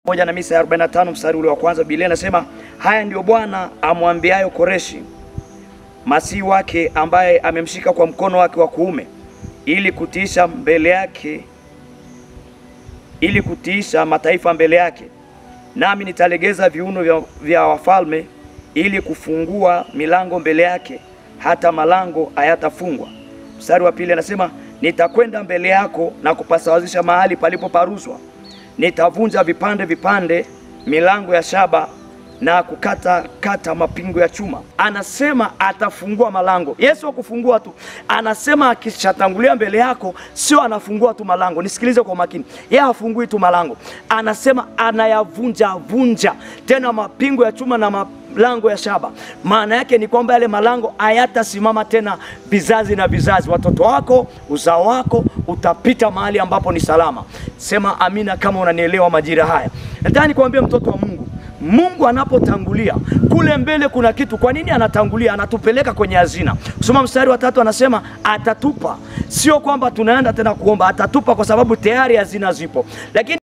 moja na Misa ya 45 mstari ule wa kwanza, Biblia inasema, haya ndio Bwana amwambiayo Koreshi masihi wake, ambaye amemshika kwa mkono wake wa kuume ili kutiisha mataifa mbele yake, nami nitalegeza viuno vya wafalme ili kufungua milango mbele yake, hata malango hayatafungwa. Mstari wa pili anasema, nitakwenda mbele yako na kupasawazisha mahali palipo paruzwa, nitavunja vipande vipande milango ya shaba na kukata mapingo ya chuma. Anasema atafungua malango. Yesu hakufungua tu, anasema akishatangulia mbele yako, sio anafungua tu malango. Nisikilize kwa makini, yeye hafungui tu malango, anasema anayavunja tena mapingo ya chuma na malango ya shaba. Maana yake ni kwamba yale malango hayatasimama tena vizazi na vizazi. Watoto wako, uzao wako utapita mahali ambapo ni salama. Sema amina kama unanielewa majira haya. Nataka nikwambie mtoto wa Mungu, Mungu anapotangulia kule mbele kuna kitu. Kwa nini anatangulia? Anatupeleka kwenye hazina. Kusoma mstari wa 3 anasema atatupa. Sio kwamba tunaenda tena kuomba, atatupa kwa sababu tayari hazina zipo. Lakini